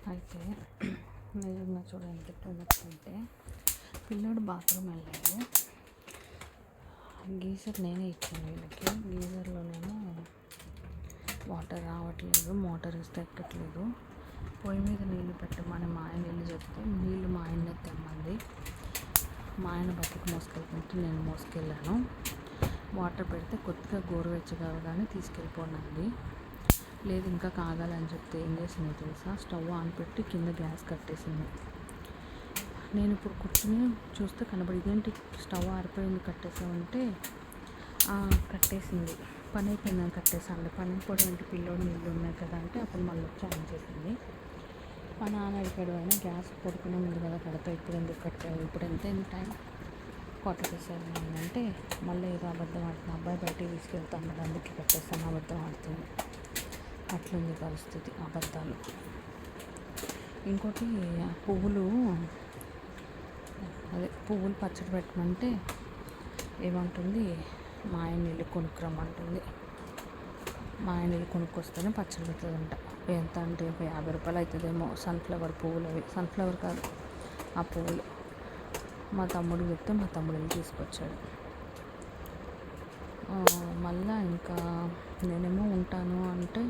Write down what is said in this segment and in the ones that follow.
అయితే నిజంగా చూడడానికి టూ మచ్ అంటే పిల్లోడు బాత్రూమ్ వెళ్ళాడు. గీజర్ నేనే ఇచ్చాను వీళ్ళకి. గీజర్లో నేను వాటర్ రావట్లేదు, మోటార్ వేస్తే ఎక్కట్లేదు. పొయ్యి మీద నీళ్ళు పెట్టమని మా ఆయన వెళ్ళి చెప్తే నీళ్ళు మా ఆయన్నే తెమ్మంది. మా ఆయన బకెట్ మోసుకెళ్తుంటే నేను మోసుకెళ్ళాను. వాటర్ పెడితే కొద్దిగా గోరువెచ్చగా కానీ తీసుకెళ్ళిపోనండి. లేదు ఇంకా కాగాలని చెప్తే ఏం చేసిందో తెలుసా, స్టవ్ ఆన్ పెట్టి కింద గ్యాస్ కట్టేసింది. నేను ఇప్పుడు కూర్చుని చూస్తే కనబడి ఇదేంటి స్టవ్ ఆరిపోయింది కట్టేసామంటే కట్టేసింది. పని అయిపోయిందని కట్టేసాను. పని కూడా ఏంటి పిల్లోడు నీళ్ళు ఉన్నాయి కదా అంటే అప్పుడు మళ్ళీ వచ్చి ఆన్ చేసింది. మా నాన్న అడిగాడు, అయినా గ్యాస్ పడుకునే ముందు కదా కడతా, ఇప్పుడు ఎందుకు కట్టావు, ఇప్పుడు ఎంత టైం కొట్టేసాను అంటే మళ్ళీ ఏదో అబద్ధం ఆడుతుంది. అబ్బాయి బయటికి తీసుకెళ్తాను అందుకే కట్టేస్తాను, అబద్ధం ఆడుతుంది. అట్లుంది పరిస్థితి, అబద్ధాలు. ఇంకోటి పువ్వులు పచ్చడి పెట్టమంటే ఏమంటుంది, మా ఆయన నీళ్ళు కొనుక్కురమ్మంటుంది. మా ఆయన నీళ్ళు కొనుక్కొస్తేనే పచ్చడి పెడుతుందంట. ఎంత అంటే ఒక 50 రూపాయలు అవుతుందేమో. సన్ఫ్లవర్ పువ్వులు, అవి సన్ఫ్లవర్ కాదు ఆ పువ్వులు. మా తమ్ముడు చెప్తే మా తమ్ముడు వెళ్ళి తీసుకొచ్చాడు. మళ్ళా ఇంకా నేనేమో ఉంటాను అంటే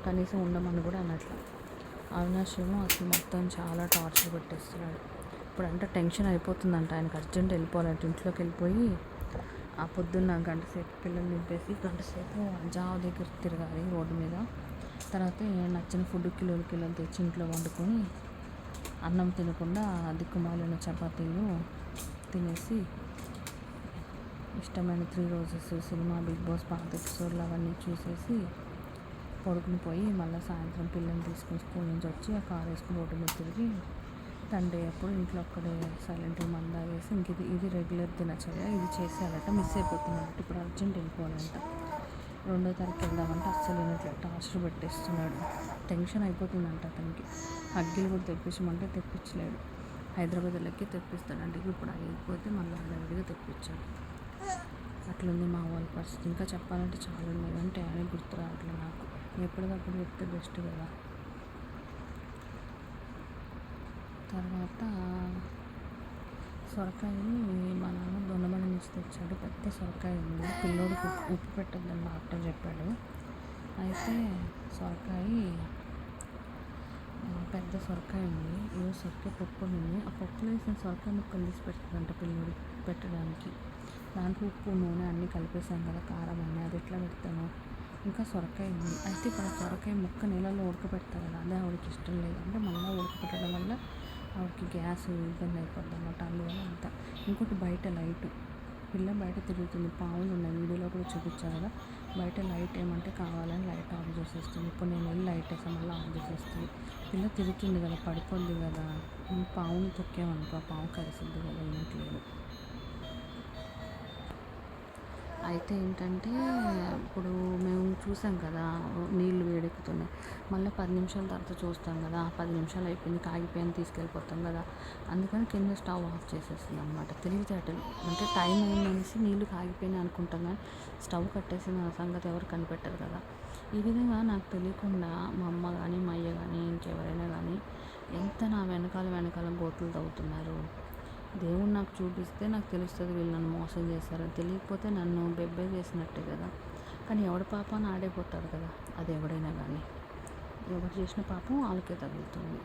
కనీసం ఉండమని కూడా అనట్లా. అవినాష్ ఏమో అసలు మొత్తం చాలా టార్చర్ పెట్టేస్తున్నాడు. ఇప్పుడంటే టెన్షన్ అయిపోతుందంట ఆయనకు, అర్జెంట్ వెళ్ళిపోవాలంటే. ఇంట్లోకి వెళ్ళిపోయి ఆ పొద్దున్న గంట సేపు పిల్లల్ని నింపేసి గంట సేపు జావ దగ్గర తిరగాలి రోడ్డు మీద. తర్వాత నచ్చిన ఫుడ్ కిలోలు తెచ్చి ఇంట్లో వండుకొని అన్నం తినకుండా దిక్కుమాలిన చపాతీలు తినేసి ఇష్టమైన 3 రోజెస్ సినిమా, బిగ్ బాస్ పాత ఎపిసోడ్లు అవన్నీ చూసేసి పడుకుని పోయి మళ్ళీ సాయంత్రం పిల్లల్ని తీసుకుని స్కూల్ నుంచి వచ్చి ఆ కారు వేసుకుని రోడ్డు మీద తిరిగి సండే అప్పుడు ఇంట్లో ఒక్కడే సైలెంట్గా మందా వేసి ఇది రెగ్యులర్ దినచర్య. ఇది చేసేయాలట, మిస్ అయిపోతున్నాడు. ఇప్పుడు అర్జెంట్ వెళ్ళిపోవాలంట. 2వ తారీఖు వెళ్దామంటే అస్సలు ఇట్లా టార్చర్ పెట్టేస్తున్నాడు. టెన్షన్ అయిపోతుందంట అతనికి. హగ్గీలు కూడా తెప్పించమంటే తెప్పించలేడు. హైదరాబాద్ వెళ్ళకి తెప్పిస్తాడంటే ఇప్పుడు అయిపోతే మళ్ళీ హడావిడిగా తెప్పించాడు. అట్లుంది మా వాళ్ళ పరిస్థితి. ఇంకా చెప్పాలంటే చాలా ఉన్నాయి అంటే అని గుర్తు రావట్లేదు నాకు. ఎప్పటికప్పుడు చెప్తే బెస్ట్ కదా. తర్వాత సొరకాయ మా నాన్న దొండమని నుంచి తెచ్చాడు. పెద్ద సొరకాయ ఉంది. పిల్లోడికి ఉప్పు పెట్టద్దని డాక్టర్ చెప్పాడు. అయితే పెద్ద సొరకాయ ఉంది. ఏదో సొరకాయ పప్పు ఉంది. ఆ పప్పులో వేసిన సొరకాయ ముక్కలు తీసి పెడుతుందంట పిల్లోడికి పెట్టడానికి. దాంట్లో ఉప్పు నూనె అన్నీ కలిపేసాం కదా, కారం అన్నీ, అది ఎట్లా పెడతాను. ఇంకా సొరకాయ ఉంది. అయితే ఇప్పుడు సొరకాయ ముక్క నీళ్ళలో ఉడకపెడతారు కదా, అదే ఆవిడకి ఇష్టం లేదు. అంటే మళ్ళీ ఉడకపెట్టడం వల్ల ఆవిడకి గ్యాస్ ఇబ్బంది అయిపోద్ది అన్నమాట. అందువల్ల అంతా. ఇంకోటి బయట లైటు, పిల్ల బయట తిరుగుతుంది. పావులు ఉన్నాయి, వీడియోలో కూడా చూపించాను కదా. బయట లైట్ ఏమంటే కావాలని లైట్ ఆఫ్ చేసేస్తుంది. ఇప్పుడు నేను వెళ్ళి లైట్ వేసా మళ్ళీ ఆఫ్ చేసేస్తుంది. పిల్ల తిరుగుతుంది కదా, పడిపోద్ది కదా. పావుని తొక్కామనుకో పావు కరిసిద్ది కదా, ఏమిట్లేదు. అయితే ఏంటంటే ఇప్పుడు మేము చూసాం కదా నీళ్ళు వేడెక్కుతున్నాయి, మళ్ళీ 10 నిమిషాల తర్వాత చూస్తాం కదా, 10 నిమిషాలు అయిపోయింది కాగిపోయింది తీసుకెళ్ళిపోతాం కదా. అందుకని కింద స్టవ్ ఆఫ్ చేసేస్తుంది అనమాట. తెలివితేటలు అంటే టైం అయిందనేసి నీళ్ళు కాగిపోయినాయి అనుకుంటాం, కానీ స్టవ్ కట్టేసిన సంగతి ఎవరు కనిపెట్టరు కదా. ఈ విధంగా నాకు తెలియకుండా మా అమ్మ కానీ మా అయ్య కానీ ఇంకెవరైనా కానీ ఎంత నా వెనకాల గోతులు తవ్వుతున్నారు. దేవుడు నాకు చూపిస్తే నాకు తెలుస్తుంది వీళ్ళు నన్ను మోసం చేశారని. తెలియకపోతే నన్ను బెబ్బే చేసినట్టే కదా. కానీ ఎవడి పాపాన్ని ఆడైపోతాడు కదా. అది ఎవడైనా కానీ ఎవరు చేసిన పాపం వాళ్ళకే తగులుతుంది.